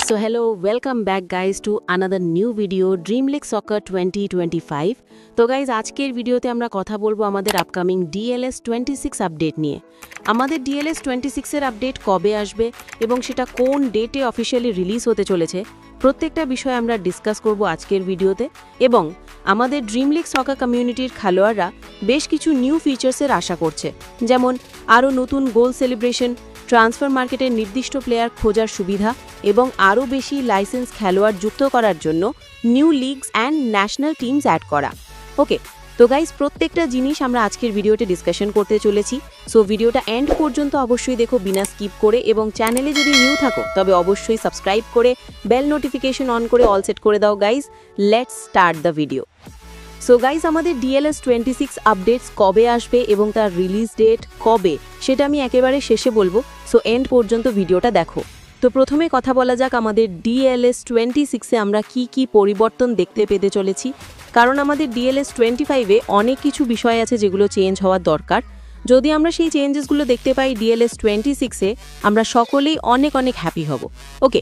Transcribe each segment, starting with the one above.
So hello, welcome back guys to another new video Dream League Soccer 2025. তো guys আজকের ভিডিওতে আমরা কথা বলবো আমাদের আপকামিং DLS 26 আপডেট নিয়ে। আমাদের DLS 26 এর আপডেট কবে আসবে এবং সেটা কোন ডেটে অফিশিয়ালি রিলিজ হতে চলেছে প্রত্যেকটা বিষয় আমরা ডিসকাস করব আজকের ভিডিওতে এবং আমাদের ড্রিম লিগ সকার কমিউনিটির খেলোয়াড়রা বেশ কিছু নিউ ফিচার্সের আশা করছে, যেমন আরও নতুন গোল সেলিব্রেশন, ট্রান্সফার মার্কেটের নির্দিষ্ট প্লেয়ার খোঁজার সুবিধা এবং আরও বেশি লাইসেন্স খেলোয়াড় যুক্ত করার জন্য new leagues and national teams add করা। ওকে, তো গাইজ প্রত্যেকটা জিনিস আমরা আজকের ভিডিওতে ডিসকাশন করতে চলেছি। সো ভিডিওটা এন্ড পর্যন্ত অবশ্যই দেখো বিনা স্কিপ করে, এবং চ্যানেলে যদি নিউ থাকো তবে অবশ্যই সাবস্ক্রাইব করে বেল নোটিফিকেশন অন করে অল সেট করে দাও guys. Let's start the video. So guys আমাদের DLS 26 আপডেটস কবে আসবে এবং তার রিলিজ ডেট কবে সেটা আমি একেবারে শেষে বলবো, সো এন্ড পর্যন্ত ভিডিওটা দেখো। তো প্রথমে কথা বলা যাক আমাদের DLS 26-এ আমরা কি পরিবর্তন দেখতে পেতে চলেছি, কারণ আমাদের DLS 25-এ অনেক কিছু বিষয় আছে যেগুলো চেঞ্জ হওয়ার দরকার। যদি আমরা সেই চেঞ্জেসগুলো দেখতে পাই DLS 26-এ আমরা সকলেই অনেক হ্যাপি হব। ওকে,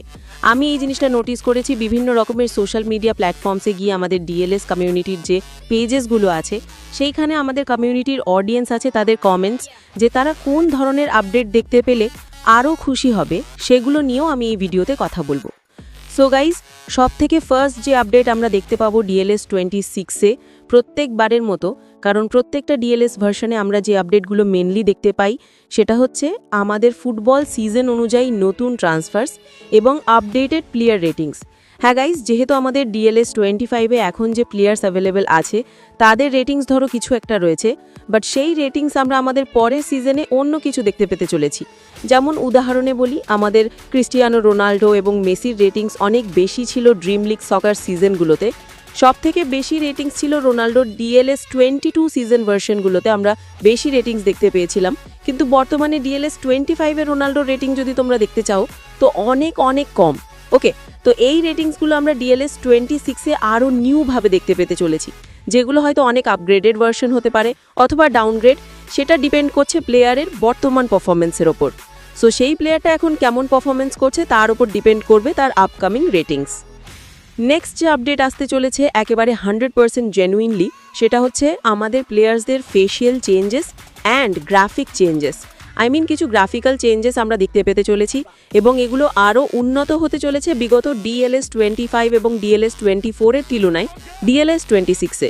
আমি এই জিনিসটা নোটিস করেছি বিভিন্ন রকমের সোশ্যাল মিডিয়া প্ল্যাটফর্মসে গিয়ে আমাদের DLS কমিউনিটির যে পেজেসগুলো আছে সেইখানে আমাদের কমিউনিটির অডিয়েন্স আছে, তাদের কমেন্টস যে তারা কোন ধরনের আপডেট দেখতে পেলে আরও খুশি হবে সেগুলো নিয়েও আমি এই ভিডিওতে কথা বলবো। সো গাইজ সবথেকে ফার্স্ট যে আপডেট আমরা দেখতে পাবো DLS 26-এ প্রত্যেকবারের মতো, কারণ প্রত্যেকটা DLS ভার্সনে আমরা যে আপডেটগুলো মেনলি দেখতে পাই সেটা হচ্ছে আমাদের ফুটবল সিজন অনুযায়ী নতুন ট্রান্সফার্স এবং আপডেটেড প্লেয়ার রেটিংস। হ্যাঁ গাইজ, যেহেতু আমাদের DLS 25-এ এখন যে প্লেয়ার্স অ্যাভেলেবেল আছে তাদের রেটিংস ধরো কিছু একটা রয়েছে, বাট সেই রেটিংস আমরা আমাদের পরের সিজনে অন্য কিছু দেখতে পেতে চলেছি। যেমন উদাহরণে বলি, আমাদের ক্রিস্টিয়ানো রোনাল্ডো এবং মেসির রেটিংস অনেক বেশি ছিল ড্রিম লিগ সকার সিজনগুলোতে। সবথেকে বেশি রেটিংস ছিল রোনাল্ডোর DLS 22 সিজন ভার্সনগুলোতে, আমরা বেশি রেটিংস দেখতে পেয়েছিলাম। কিন্তু বর্তমানে DLS 25-এ রোনাল্ডোর রেটিং যদি তোমরা দেখতে চাও তো অনেক কম। ওকে, তো এই রেটিংসগুলো আমরা DLS 26-এ আরও নিউভাবে দেখতে পেতে চলেছি, যেগুলো হয়তো অনেক আপগ্রেডেড ভার্সন হতে পারে অথবা ডাউনগ্রেড, সেটা ডিপেন্ড করছে প্লেয়ারের বর্তমান পারফরমেন্সের ওপর। সো সেই প্লেয়ারটা এখন কেমন পারফরমেন্স করছে তার উপর ডিপেন্ড করবে তার আপকামিং রেটিংস। নেক্সট যে আপডেট আসতে চলেছে একেবারে 100% জেনুইনলি, সেটা হচ্ছে আমাদের প্লেয়ার্সদের facial changes and graphic changes. কিছু গ্রাফিক্যাল চেঞ্জেস আমরা দেখতে পেতে চলেছি এবং এগুলো আরও উন্নত হতে চলেছে বিগত DLS 25 এবং DLS 24-এর তুলনায় DLS 26-এ।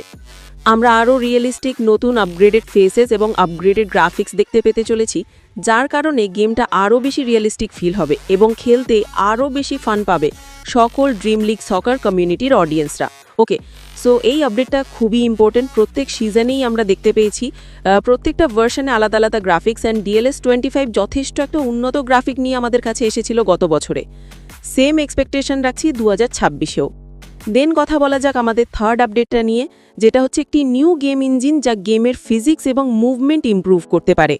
আমরা আরও রিয়েলিস্টিক নতুন আপগ্রেডেড ফেসেস এবং আপগ্রেডেড গ্রাফিক্স দেখতে পেতে চলেছি, যার কারণে গেমটা আরও বেশি রিয়েলিস্টিক ফিল হবে এবং খেলতে আরও বেশি ফান পাবে সকল ড্রিম লিগ সকার কমিউনিটির অডিয়েন্সরা। ওকে, সো এই আপডেটটা খুবই ইম্পর্টেন্ট। প্রত্যেক সিজনেই আমরা দেখতে পেয়েছি প্রত্যেকটা ভার্সনে আলাদা গ্রাফিক্স, অ্যান্ড DLS 25 যথেষ্ট একটা উন্নত গ্রাফিক নিয়ে আমাদের কাছে এসেছিল গত বছরে। সেম এক্সপেকটেশন রাখছি 2026-এও। দেন কথা বলা যাক আমাদের থার্ড আপডেটটা নিয়ে, যেটা হচ্ছে একটি নিউ গেম ইঞ্জিন যা গেমের ফিজিক্স এবং মুভমেন্ট ইমপ্রুভ করতে পারে।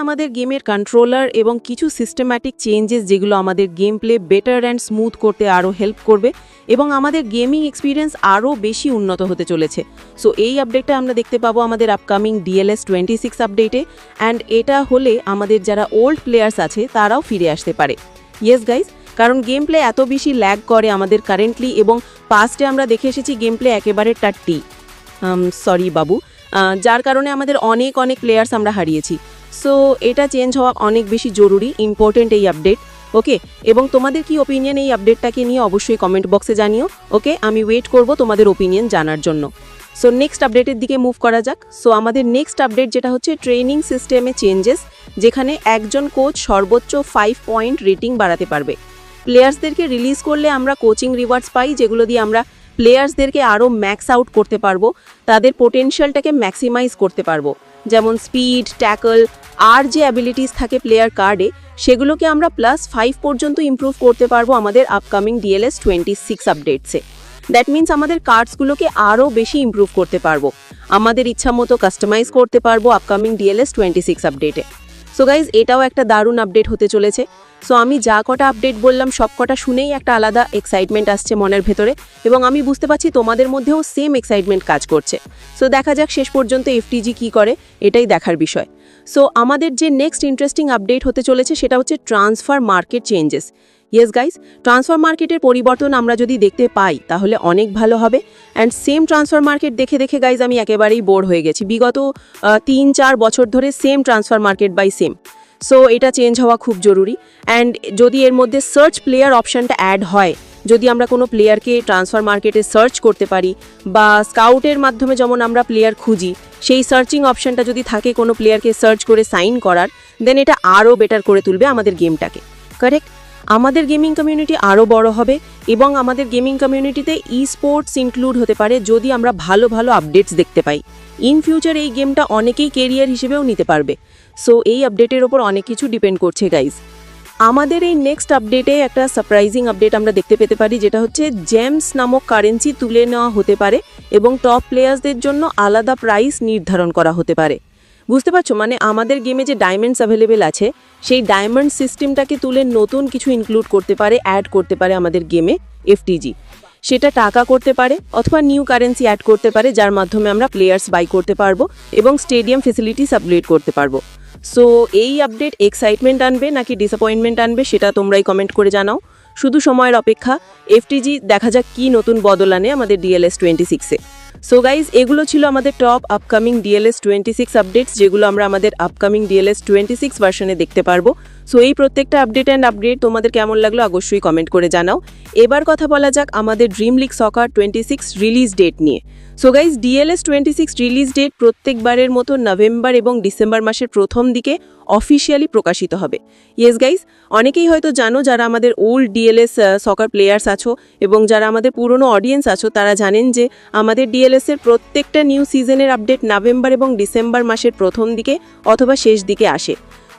আমাদের গেমের কন্ট্রোলার এবং কিছু সিস্টেম্যাটিক চেঞ্জেস যেগুলো আমাদের game play better and smooth করতে আরও হেল্প করবে এবং আমাদের গেমিং এক্সপিরিয়েন্স আরও বেশি উন্নত হতে চলেছে। সো এই আপডেটটা আমরা দেখতে পাবো আমাদের আপকামিং DLS 26 আপডেটে, অ্যান্ড এটা হলে আমাদের যারা ওল্ড প্লেয়ার্স আছে তারাও ফিরে আসতে পারে। ইয়েস গাইজ, কারণ গেম প্লে এত বেশি ল্যাগ করে আমাদের কারেন্টলি, এবং পাস্টে আমরা দেখে এসেছি গেম প্লে একেবারে টাট্টি বাবু, যার কারণে আমাদের অনেক প্লেয়ার্স আমরা হারিয়েছি। সো এটা চেঞ্জ হওয়া অনেক বেশি জরুরি, ইম্পর্টেন্ট এই আপডেট। ওকে, এবং তোমাদের কি ওপিনিয়ন এই আপডেটটাকে নিয়ে অবশ্যই কমেন্ট বক্সে জানিও। ওকে, আমি ওয়েট করব তোমাদের ওপিনিয়ন জানার জন্য। সো নেক্সট আপডেটের দিকে মুভ করা যাক। সো আমাদের নেক্সট আপডেট যেটা হচ্ছে ট্রেনিং সিস্টেমে চেঞ্জেস, যেখানে একজন কোচ সর্বোচ্চ 5 পয়েন্ট রেটিং বাড়াতে পারবে। প্লেয়ার্সদেরকে রিলিজ করলে আমরা কোচিং রিওয়ার্ডস পাই, যেগুলো দিয়ে আমরা প্লেয়ার্সদেরকে আরও ম্যাক্স আউট করতে পারবো, তাদের পোটেনশিয়ালটাকে ম্যাক্সিমাইজ করতে পারবো। যেমন স্পিড, ট্যাকল আর যে অ্যাবিলিটিস থাকে প্লেয়ার কার্ডে সেগুলোকে আমরা +5 পর্যন্ত ইমপ্রুভ করতে পারবো আমাদের আপকামিং DLS 26 আপডেটসে। দ্যাট মিনস আমাদের কার্ডসগুলোকে আরও বেশি ইমপ্রুভ করতে পারবো, আমাদের ইচ্ছা মতো কাস্টমাইজ করতে পারবো আপকামিং DLS 26 আপডেটে। সো গাইজ এটাও একটা দারুণ আপডেট হতে চলেছে। সো আমি যা কটা আপডেট বললাম সব কটা শুনেই একটা আলাদা এক্সাইটমেন্ট আসছে মনের ভেতরে, এবং আমি বুঝতে পারছি তোমাদের মধ্যেও সেম এক্সাইটমেন্ট কাজ করছে। সো দেখা যাক শেষ পর্যন্ত FTG কি করে, এটাই দেখার বিষয়। সো আমাদের যে নেক্সট ইন্টারেস্টিং আপডেট হতে চলেছে সেটা হচ্ছে transfer market changes. Yes guys, transfer মার্কেটের পরিবর্তন আমরা যদি দেখতে পাই তাহলে অনেক ভালো হবে। অ্যান্ড সেম ট্রান্সফার মার্কেট দেখে দেখে গাইজ আমি একেবারেই বোর হয়ে গেছি। বিগত 3-4 বছর ধরে same transfer market by same. So এটা চেঞ্জ হওয়া খুব জরুরি। অ্যান্ড যদি এর মধ্যে সার্চ প্লেয়ার অপশানটা অ্যাড হয়, যদি আমরা কোনো প্লেয়ারকে ট্রান্সফার মার্কেটে সার্চ করতে পারি বা স্কাউটের মাধ্যমে যেমন আমরা প্লেয়ার খুঁজি, সেই সার্চিং অপশানটা যদি থাকে কোনো প্লেয়ারকে সার্চ করে সাইন করার, দেন এটা আরও বেটার করে তুলবে আমাদের গেমটাকে। কারেক্ট? আমাদের গেমিং কমিউনিটি আরও বড় হবে এবং আমাদের গেমিং কমিউনিটিতে ই স্পোর্টস ইনক্লুড হতে পারে যদি আমরা ভালো ভালো আপডেটস দেখতে পাই। ইন ফিউচার এই গেমটা অনেকেই কেরিয়ার হিসেবেও নিতে পারবে। সো এই আপডেটের ওপর অনেক কিছু ডিপেন্ড করছে গাইজ। আমাদের এই নেক্সট আপডেটে একটা সারপ্রাইজিং আপডেট আমরা দেখতে পেতে পারি, যেটা হচ্ছে জেমস নামক কারেন্সি তুলে নেওয়া হতে পারে এবং টপ প্লেয়ার্সদের জন্য আলাদা প্রাইস নির্ধারণ করা হতে পারে। বুঝতে পারছো, মানে আমাদের গেমে যে ডায়মন্ডস অ্যাভেলেবেল আছে সেই ডায়মন্ড সিস্টেমটাকে তুলে নতুন কিছু ইনক্লুড করতে পারে, অ্যাড করতে পারে আমাদের গেমে এফটিজি। সেটা টাকা করতে পারে অথবা নিউ কারেন্সি অ্যাড করতে পারে, যার মাধ্যমে আমরা প্লেয়ার্স বাই করতে পারবো এবং স্টেডিয়াম ফেসিলিটিস আপগ্রেড করতে পারবো। সো এই আপডেট এক্সাইটমেন্ট আনবে নাকি ডিসঅ্যাপয়েন্টমেন্ট আনবে সেটা তোমরাই কমেন্ট করে জানাও। শুধু সময়ের অপেক্ষা, এফটিজি দেখা যাক কি নতুন বদল আনে আমাদের ডিএলএস 26-এ। সো গাইজ, এগুলো ছিল আমাদের টপ আপকামিং ডিএলএস 26 আপডেটস, যেগুলো আমরা আমাদের আপকামিং ডিএলএস 26 ভার্সনে দেখতে পারবো। সো এই প্রত্যেকটা আপডেট তোমাদের কেমন লাগলো অবশ্যই কমেন্ট করে জানাও। এবার কথা বলা যাক আমাদের Dream League Soccer 26 release date নিয়ে। So guys, DLS 26 release date প্রত্যেকবারের মতো নভেম্বর এবং ডিসেম্বর মাসের প্রথম দিকে অফিসিয়ালি প্রকাশিত হবে। ইয়েস গাইজ, অনেকেই হয়তো জানো, যারা আমাদের ওল্ড ডিএলএস সকার প্লেয়ার্স আছো এবং যারা আমাদের পুরনো অডিয়েন্স আছো, তারা জানেন যে আমাদের ডিএলএসের প্রত্যেকটা নিউ সিজনের আপডেট নভেম্বর এবং ডিসেম্বর মাসের প্রথম দিকে অথবা শেষ দিকে আসে।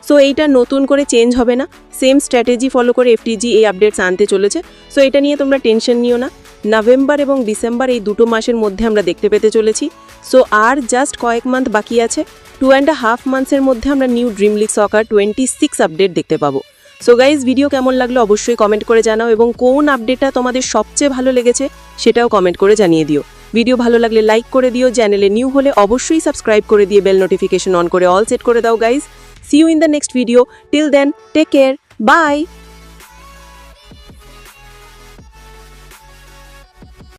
সো এইটা নতুন করে চেঞ্জ হবে না, সেম স্ট্র্যাটেজি ফলো করে এফটিজি এই আপডেটস আনতে চলেছে। সো এটা নিয়ে তোমরা টেনশন নিও না। নভেম্বর এবং ডিসেম্বর এই দুটো মাসের মধ্যে আমরা দেখতে পেতে চলেছি। সো আর জাস্ট কয়েক মান্থ বাকি আছে, 2.5 মান্থসের মধ্যে আমরা new dream League Soccer 26 update দেখতে পাবো। সো গাইজ, ভিডিও কেমন লাগলো অবশ্যই কমেন্ট করে জানাও এবং কোন আপডেটটা তোমাদের সবচেয়ে ভালো লেগেছে সেটাও কমেন্ট করে জানিয়ে দিও। ভিডিও ভালো লাগলে লাইক করে দিও, চ্যানেলে নিউ হলে অবশ্যই সাবস্ক্রাইব করে দিয়ে বেল নোটিফিকেশন অন করে অল সেট করে দাও guys. See you in the next video. Till then, take care. Bye.